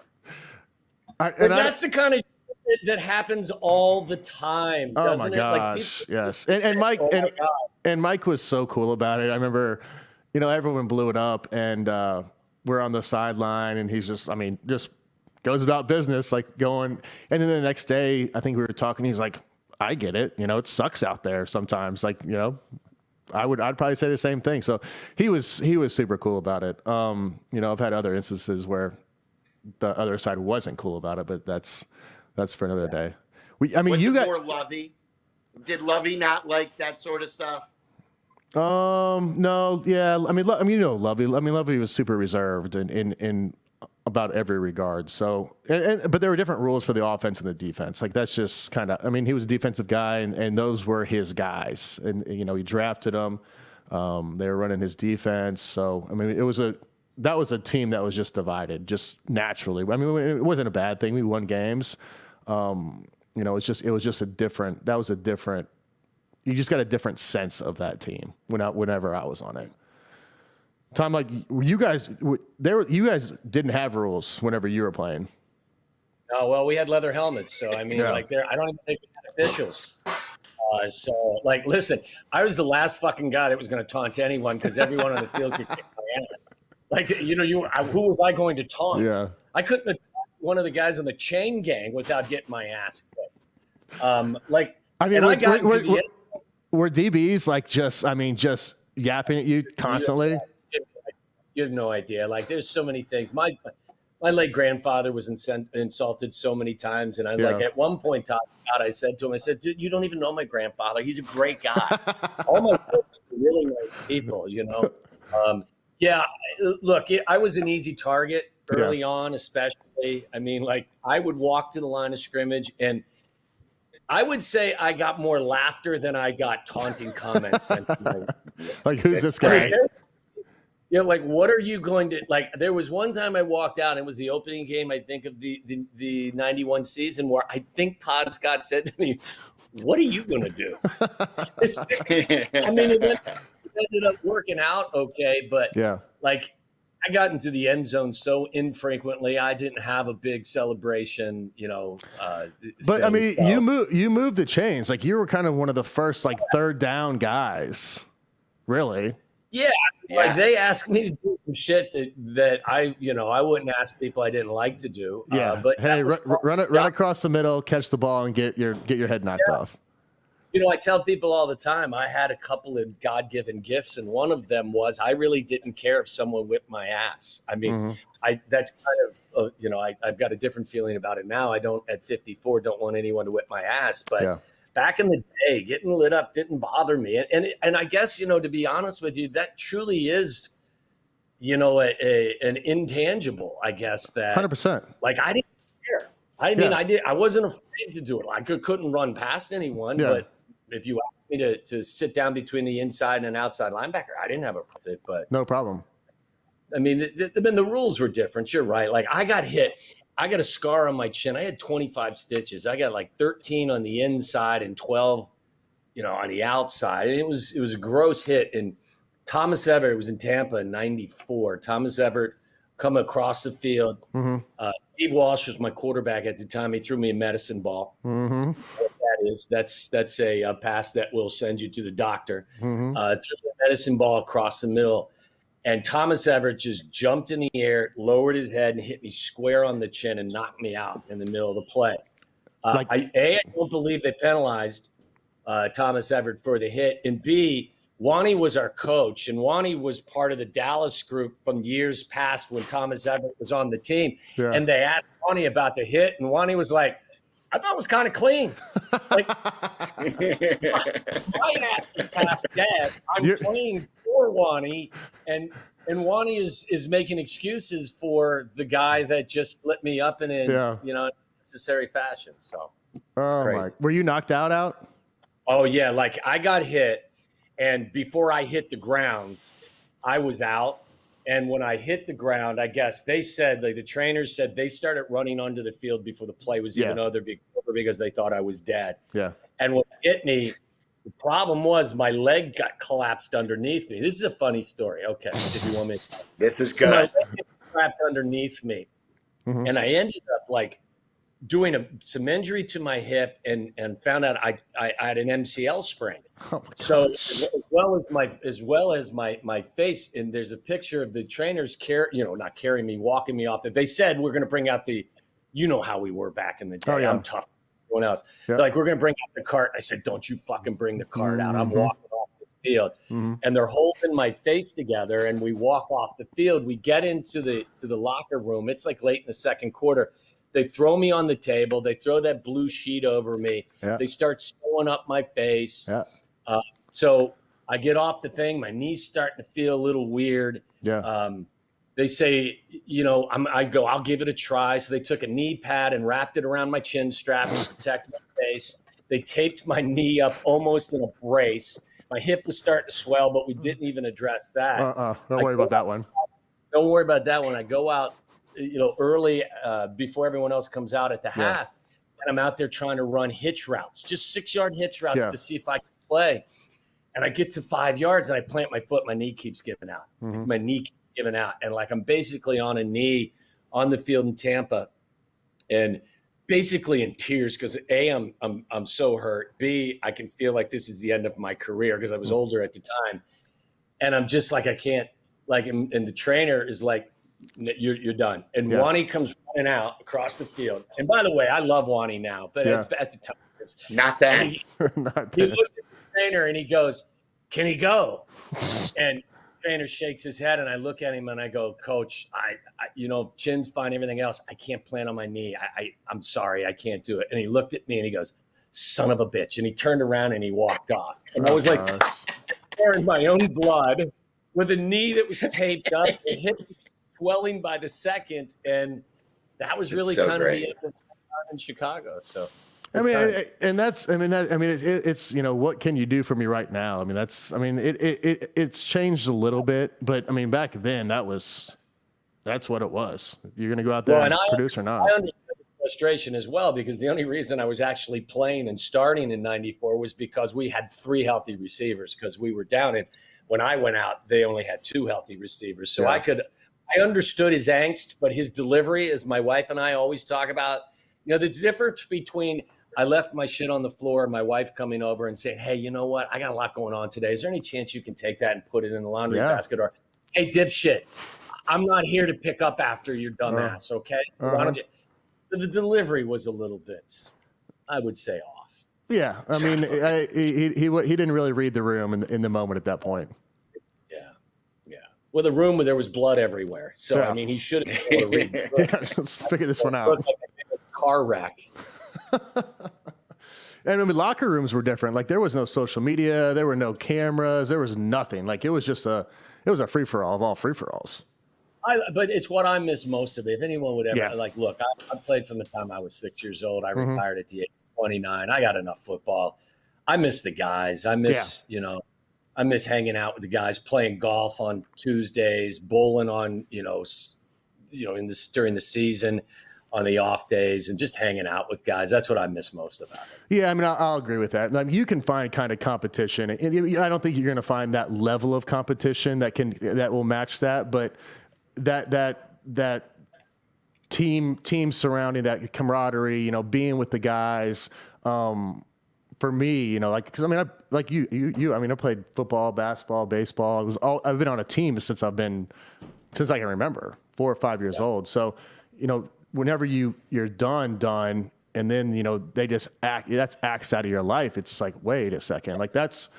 That's the kind of shit that happens all the time, doesn't it? Oh, my gosh, yes. And Mike and Mike was so cool about it. I remember, everyone blew it up, and we're on the sideline, and he's just goes about business, like going. And then the next day, I think we were talking. He's like, I get it. You know, it sucks out there sometimes. Like, you know, I'd probably say the same thing. So he was super cool about it. You know, I've had other instances where the other side wasn't cool about it, but that's for another day. Was you got more Lovey. Did Lovey not like that sort of stuff? No, yeah. I mean, you know, Lovey was super reserved in about every regard. So, but there were different rules for the offense and the defense. Like that's just kind of. I mean, he was a defensive guy, and those were his guys. And you know, he drafted them. They were running his defense. So, I mean, that was a team that was just divided, just naturally. I mean, it wasn't a bad thing. We won games. You know, it was just a different. That was a different. You just got a different sense of that team whenever I was on it. Tom, like you guys didn't have rules whenever you were playing. Oh well, we had leather helmets, so I mean, like I don't even think we had officials. So like, listen, I was the last fucking guy that was going to taunt anyone because everyone on the field could kick my ass. Like, you know, who was I going to taunt? Yeah. I couldn't have one of the guys on the chain gang without getting my ass kicked. Like, I mean, were DBs like just yapping at you constantly? You have no idea. Like, there's so many things. My late grandfather was insulted so many times, and like at one point, I said to him, I said, "Dude, you don't even know my grandfather. He's a great guy. All my friends are really nice people, you know." Yeah, look, I was an easy target early on, especially. I mean, like I would walk to the line of scrimmage, and I would say I got more laughter than I got taunting comments. Like, who's this guy? I mean, you know, like, what are you going to like? There was one time I walked out. It was the opening game, I think, of the 91 season, where I think Todd Scott said to me, "What are you going to do?" I mean, it ended up working out okay, but like I got into the end zone so infrequently, I didn't have a big celebration, you know. But I mean, you moved the chains. Like you were kind of one of the first like third down guys, really. Yeah. Like they asked me to do some shit that I wouldn't ask people I didn't like to do. Yeah. But hey, run across the middle, catch the ball, and get your head knocked off. You know, I tell people all the time, I had a couple of God-given gifts, and one of them was I really didn't care if someone whipped my ass. I mean, that's kind of, I've got a different feeling about it now. I don't, at 54, don't want anyone to whip my ass. But back in the day, getting lit up didn't bother me. And I guess, you know, to be honest with you, that truly is, you know, an intangible, I guess, that 100%. Like, I didn't care. I wasn't afraid to do it. I couldn't run past anyone, but if you asked me to sit down between the inside and outside linebacker, I didn't have a problem with it. But no problem. I mean, the rules were different. You're right. Like I got hit. I got a scar on my chin. I had 25 stitches. I got like 13 on the inside and 12, you know, on the outside. It was a gross hit. And Thomas Everett was in Tampa in '94. Thomas Everett come across the field. Steve Walsh was my quarterback at the time. He threw me a medicine ball. What that is, that's a pass that will send you to the doctor. Threw a medicine ball across the middle. And Thomas Everett just jumped in the air, lowered his head, and hit me square on the chin and knocked me out in the middle of the play. I don't believe they penalized Thomas Everett for the hit. And B, Wani was our coach, and Wani was part of the Dallas group from years past when Thomas Everett was on the team. Yeah. And they asked Wani about the hit, and Wani was like, I thought it was kind of clean. Like, my ass is half dead. I'm clean for Wani, and Wani is making excuses for the guy that just lit me up in necessary fashion. So, were you knocked out? Oh yeah, like I got hit. And before I hit the ground, I was out. And when I hit the ground, I guess they said, like the trainers said, they started running onto the field before the play was even over because they thought I was dead. Yeah. And when it hit me, the problem was my leg got collapsed underneath me. This is a funny story. Okay, if you want me. This is good. My leg collapsed underneath me, and I ended up like doing some injury to my hip and found out I had an MCL sprain. Oh so as well as my face, and there's a picture of the trainers walking me off. That they said we're going to bring out the you know how we were back in the day. Oh, yeah. I'm tough than everyone else. Yeah. They're like, we're going to bring out the cart. I said, don't you fucking bring the cart out. I'm walking off this field. And they're holding my face together, and we walk off the field. We get into the locker room. It's like late in the second quarter. They throw me on the table. They throw that blue sheet over me. Yeah. They start sewing up my face. Yeah. So I get off the thing. My knee's starting to feel a little weird. Yeah. They say, I go, I'll give it a try. So they took a knee pad and wrapped it around my chin strap to protect my face. They taped my knee up almost in a brace. My hip was starting to swell, but we didn't even address that. Don't worry about that one. Don't worry about that one. I go out, early before everyone else comes out at the half, and I'm out there trying to run hitch routes, just 6-yard hitch routes to see if I can play. And I get to 5 yards, and I plant my foot. My knee keeps giving out. My knee keeps giving out, and like I'm basically on a knee on the field in Tampa, and basically in tears because A, I'm so hurt. B, I can feel like this is the end of my career because I was older at the time, and I'm just like I can't and the trainer is like, you're done. And Wani comes running out across the field. And by the way, I love Wani now, but at the time, not that. He looks at the trainer and he goes, "Can he go?" And the trainer shakes his head, and I look at him and I go, "Coach, I chin's fine, everything else. I can't plant on my knee. I'm sorry, I can't do it." And he looked at me and he goes, "Son of a bitch!" And he turned around and he walked off. And I was like, pouring my own blood with a knee that was taped up, a hip swelling by the second, and that was really kind of the end of the time in Chicago. So. It's what can you do for me right now? It's changed a little bit, but back then that's what it was. You're going to go out there and produce or not. I understand the frustration as well, because the only reason I was actually playing and starting in '94 was because we had 3 healthy receivers because we were down. And when I went out, they only had 2 healthy receivers. So I understood his angst, but his delivery, as my wife and I always talk about, the difference between I left my shit on the floor and my wife coming over and saying, "Hey, you know what? I got a lot going on today. Is there any chance you can take that and put it in the laundry basket?" Or, "Hey, dipshit, I'm not here to pick up after your dumbass, okay? Why don't you?" So the delivery was a little bit, I would say, off. Yeah, he didn't really read the room in the moment at that point. Yeah. Well, the room where there was blood everywhere. So he should have been able to read the room. Let's figure this one out. Like a car wreck. And locker rooms were different. Like there was no social media, there were no cameras, there was nothing. Like it was a free for all of all free for alls. But it's what I miss most of it. If anyone would ever look, I played from the time I was 6 years old. I retired at the age of 29. I got enough football. I miss the guys. I miss I miss hanging out with the guys, playing golf on Tuesdays, bowling on during the season, on the off days, and just hanging out with guys. That's what I miss most about it. Yeah, I'll agree with that. You can find kind of competition, and I don't think you're going to find that level of competition that will match that. But that team surrounding, that camaraderie, being with the guys. For me, because I played football, basketball, baseball. I've been on a team since I can remember, 4 or 5 years old. So, whenever you're done, and then, they just that's acts out of your life. It's like, wait a second, like that's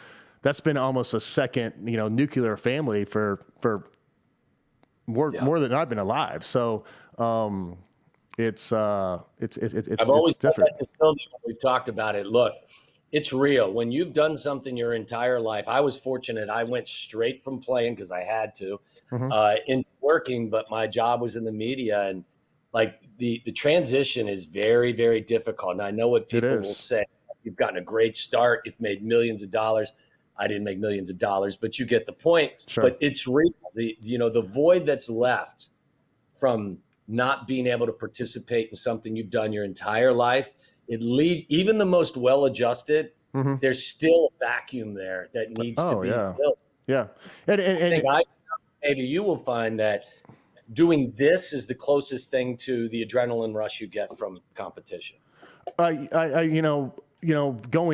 been almost a second, nuclear family for more than I've been alive. So, it's I've always different. Said that to Silvy when we've talked about it. Look, it's real. When you've done something your entire life, I was fortunate. I went straight from playing because I had to into working, but my job was in the media, and like the transition is very, very difficult. And I know what people will say. You've gotten a great start. You've made millions of dollars. I didn't make millions of dollars, but you get the point. Sure. But it's real. The void that's left from not being able to participate in something you've done your entire life, it leaves even the most well-adjusted. There's still a vacuum there that needs to be filled. Yeah, and maybe you will find that doing this is the closest thing to the adrenaline rush you get from competition. Going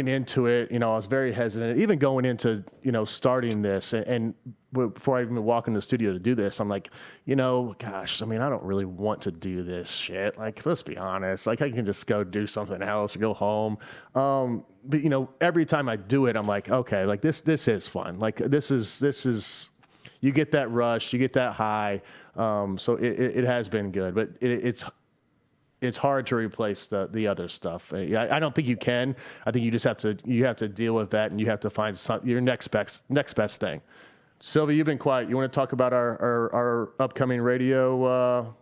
into it, I was very hesitant, even going into, starting this and before I even walk in the studio to do this, I'm like, gosh, I mean, I don't really want to do this shit. Like, let's be honest. Like, I can just go do something else or go home. But every time I do it, I'm like, okay, like this is fun. Like this is, you get that rush, you get that high. So it has been good, but it's hard to replace the other stuff. I don't think you can. I think you just have to deal with that, and you have to find your next best thing. Silvy, you've been quiet. You want to talk about our upcoming radio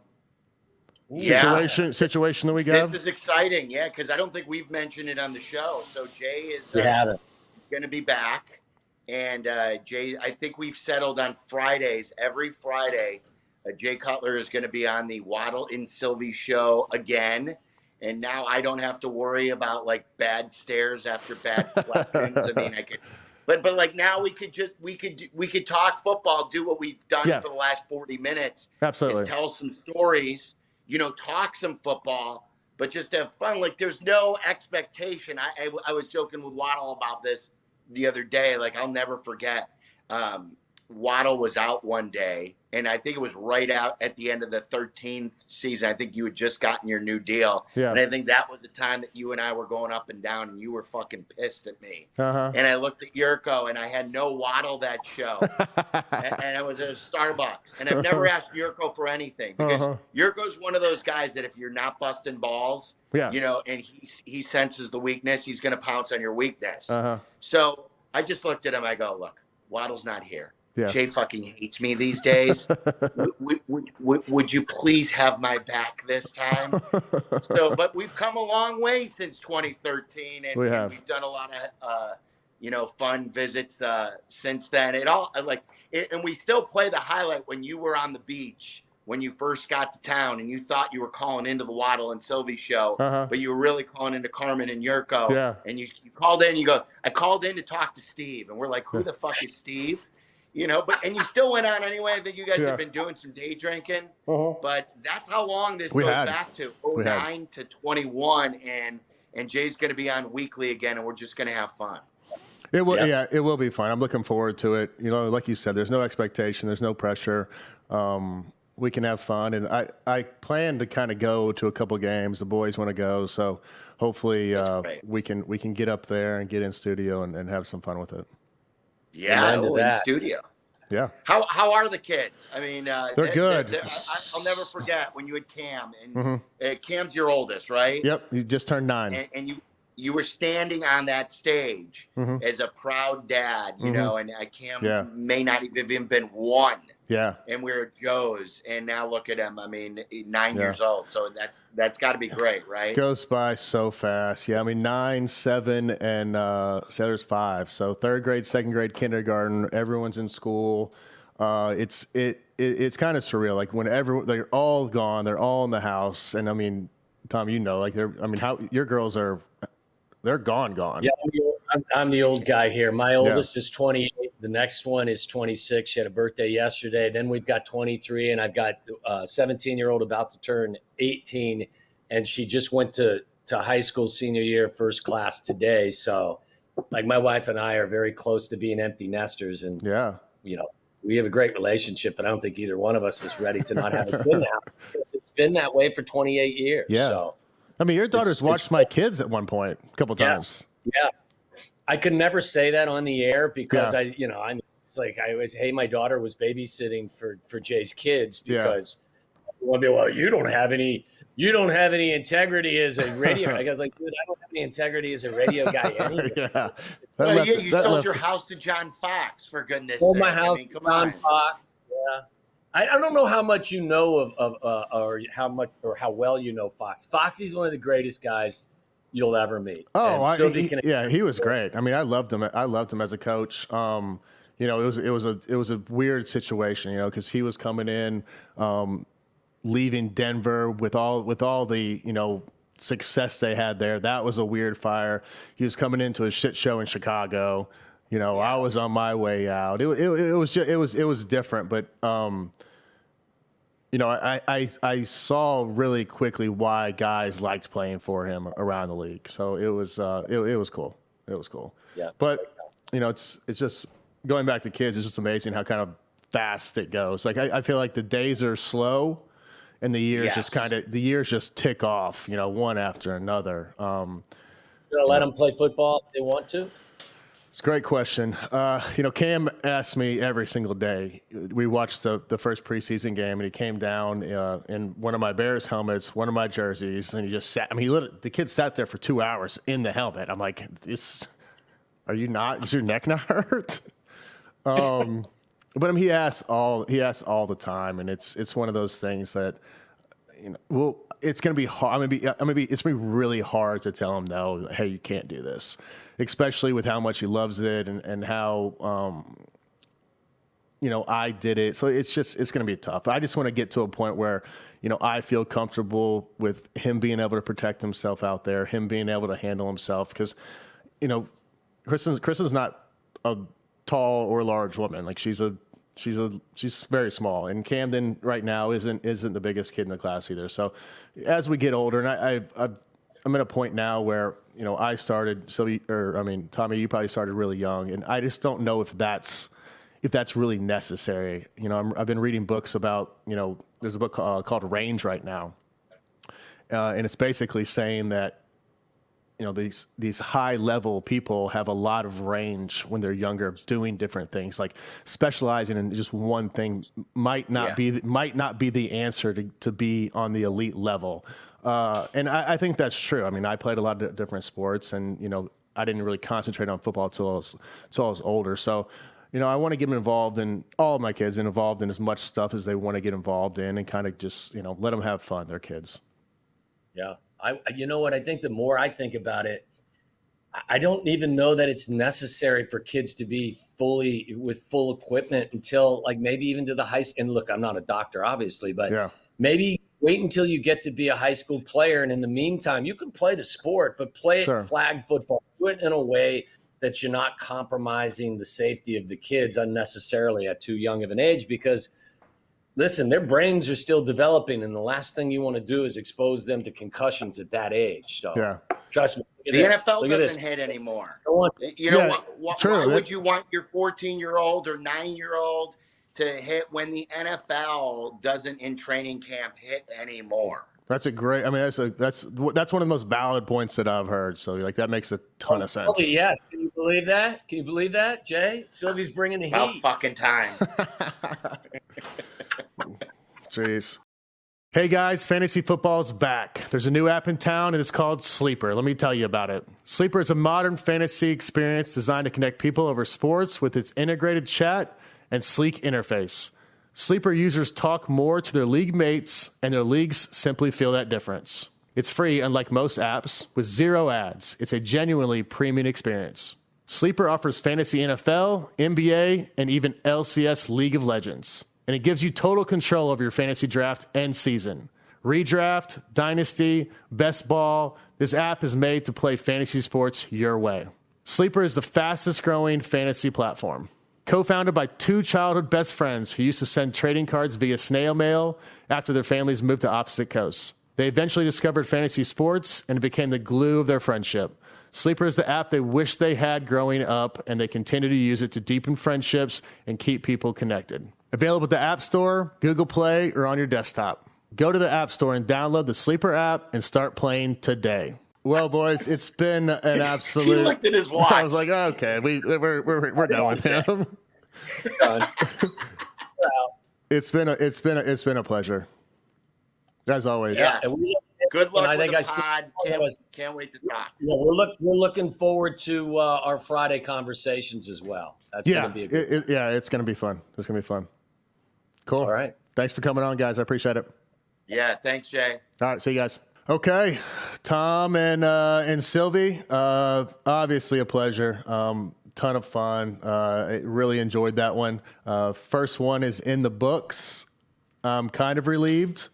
situation that we got? This is exciting, yeah, because I don't think we've mentioned it on the show. So Jay is going to be back, and Jay, I think we've settled on Fridays. Every Friday, Jay Cutler is going to be on the Waddle and Silvy show again, and now I don't have to worry about like bad stares after bad questions. I mean, I could. But like now we could talk football, do what we've done for the last 40 minutes. Absolutely. Tell some stories, talk some football, but just have fun. Like there's no expectation. I was joking with Waddle about this the other day. Like I'll never forget. Waddle was out one day, and I think it was right out at the end of the 13th season. I think you had just gotten your new deal. Yeah. And I think that was the time that you and I were going up and down, and you were fucking pissed at me. Uh-huh. And I looked at Yurko, and I had no Waddle that show. and I was at a Starbucks. And I've never asked Yurko for anything, because Yurko's one of those guys that if you're not busting balls, and he senses the weakness, he's going to pounce on your weakness. Uh-huh. So I just looked at him. I go, look, Waddle's not here. Yeah. Jay fucking hates me these days. Would you please have my back this time? But we've come a long way since 2013, and we've done a lot of, fun visits since then. And we still play the highlight when you were on the beach when you first got to town, and you thought you were calling into the Waddle and Silvy show, but you were really calling into Carmen and Yurko. Yeah. And you called in. You go, I called in to talk to Steve, and we're like, who the fuck is Steve? And you still went on anyway. I think you guys have been doing some day drinking, but that's how long this goes back to 09 to 21, and Jay's going to be on weekly again, and we're just going to have fun. It will, it will be fun. I'm looking forward to it. Like you said, there's no expectation, there's no pressure. We can have fun, and I plan to kind of go to a couple games. The boys want to go, so hopefully we can get up there and get in studio and have some fun with it. Yeah, in studio. Yeah. How are the kids? I mean, they're good. I'll never forget when you had Cam, and Cam's your oldest, right? Yep, he just turned 9. And you were standing on that stage as a proud dad, and Cam may not have even been 1. Yeah. And we're at Joe's, and now look at him. I mean, 9 years old. So that's got to be great, right? Goes by so fast. Yeah, I mean, 9, 7, and there's 5. So 3rd grade, 2nd grade, kindergarten. Everyone's in school. It's kind of surreal. Like when they're all gone, they're all in the house, and I mean, Tom, how your girls are. They're gone. Yeah, I'm the old guy here. My oldest is 28. The next one is 26. She had a birthday yesterday. Then we've got 23, and I've got a 17-year-old about to turn 18, and she just went to high school senior year, first class today. So, like, my wife and I are very close to being empty nesters, and we have a great relationship, but I don't think either one of us is ready to not have a kid now. It's been that way for 28 years. Yeah. So. I mean, your daughter's watched my kids at one point, a couple times. Yeah. I could never say that on the air because my daughter was babysitting for Jay's kids because you don't have any integrity as a radio. I was like, dude, I don't have any integrity as a radio guy anyway. You sold your house to John Fox, for goodness sake. Sold my house to John Fox. Yeah. I don't know how much you know of or how well you know Fox. Foxy's one of the greatest guys you'll ever meet. Oh, he was great. I mean, I loved him. I loved him as a coach. It was a weird situation, because he was coming in, leaving Denver with all the success they had there. That was a weird fire. He was coming into a shit show in Chicago. I was on my way out. It was different, but I saw really quickly why guys liked playing for him around the league. So it was cool. It was cool. Yeah. But it's just going back to kids. It's just amazing how kind of fast it goes. Like I feel like the days are slow and the years just tick off, one after another. You're going to let them play football if they want to? It's a great question. Cam asks me every single day. We watched the first preseason game, and he came down in one of my Bears helmets, one of my jerseys, and he just sat. I mean, the kid sat there for 2 hours in the helmet. I'm like, are you not? Is your neck not hurt? But he asks all the time, and it's one of those things that, it's going to be hard. It's going to be really hard to tell him no. Hey, you can't do this, especially with how much he loves it and how I did it. So it's going to be tough. I just want to get to a point where I feel comfortable with him being able to protect himself out there, him being able to handle himself, because Kristen's not a tall or large woman. Like she's very small, and Camden right now isn't the biggest kid in the class either. So as we get older, and I'm at a point now where I started. Tommy, you probably started really young, and I just don't know if that's really necessary. I've been reading books about there's a book called Range right now, and it's basically saying that these high level people have a lot of range when they're younger, doing different things. Like specializing in just one thing might not be the answer to be on the elite level. And I think that's true. I mean, I played a lot of different sports, and I didn't really concentrate on football until I was older. So I want to get them involved in all of my kids and involved in as much stuff as they want to get involved in, and kind of just let them have fun. They're kids. Yeah. You know what? I think the more I think about it, I don't even know that it's necessary for kids to be with full equipment until like maybe even to the high school. And look, I'm not a doctor, obviously, but maybe wait until you get to be a high school player. And in the meantime, you can play the sport, but play it flag football. Do it in a way that you're not compromising the safety of the kids unnecessarily at too young of an age, because listen, their brains are still developing, and the last thing you want to do is expose them to concussions at that age. So, trust me. The NFL doesn't hit anymore. Why would you want your 14-year-old or 9-year-old to hit when the NFL doesn't in training camp hit anymore? That's a great. I mean, that's one of the most valid points that I've heard. So, that makes a ton of sense. Yes. Can you believe that? Can you believe that, Jay? Silvy's bringing the heat. About fucking time. Jeez. Hey guys, fantasy football's back. There's a new app in town and it's called Sleeper. Let me tell you about it. Sleeper is a modern fantasy experience designed to connect people over sports with its integrated chat and sleek interface. Sleeper users talk more to their league mates, and their leagues simply feel that difference. It's free, unlike most apps, with 0 ads. It's a genuinely premium experience. Sleeper offers fantasy NFL, NBA, and even LCS League of Legends. And it gives you total control over your fantasy draft and season. Redraft, Dynasty, Best Ball, this app is made to play fantasy sports your way. Sleeper is the fastest growing fantasy platform. Co-founded by 2 childhood best friends who used to send trading cards via snail mail after their families moved to opposite coasts. They eventually discovered fantasy sports, and it became the glue of their friendship. Sleeper is the app they wish they had growing up, and they continue to use it to deepen friendships and keep people connected. Available at the App Store, Google Play, or on your desktop. Go to the App Store and download the Sleeper app and start playing today. Well, boys, it's been an absolute. He looked at his watch. I was like, oh, okay, we're done with him. Done. It's been a pleasure, as always. Yeah. Good luck I with think the pod. Can't wait to talk. Yeah, we're looking forward to our Friday conversations as well. That's going to be a good it's going to be fun. It's going to be fun. Cool. All right. Thanks for coming on, guys. I appreciate it. Yeah, thanks, Jay. All right, see you guys. Okay, Tom and Silvy, obviously a pleasure. Ton of fun. I really enjoyed that one. First one is in the books. I'm kind of relieved.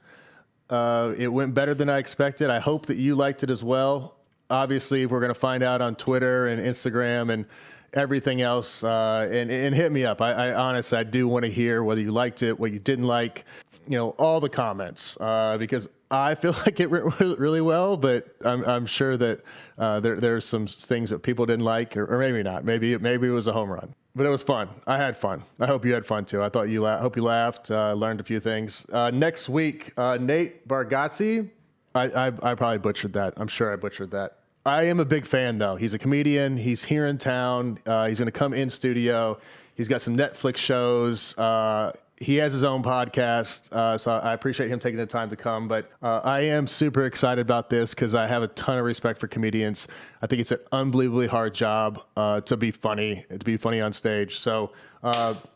It went better than I expected. I hope that you liked it as well. Obviously, we're going to find out on Twitter and Instagram and everything else. And hit me up. I honestly, I do want to hear whether you liked it, what you didn't like, all the comments, because I feel like it went really well, but I'm sure that there's some things that people didn't like, or maybe not. Maybe it was a home run. But it was fun. I had fun. I hope you had fun too. I thought hope you laughed, learned a few things. Next week, Nate Bargatze. I probably butchered that. I'm sure I butchered that. I am a big fan though. He's a comedian. He's here in town. He's going to come in studio. He's got some Netflix shows. He has his own podcast, so I appreciate him taking the time to come. But I am super excited about this because I have a ton of respect for comedians. I think it's an unbelievably hard job to be funny on stage. So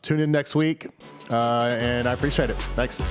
tune in next week, and I appreciate it. Thanks.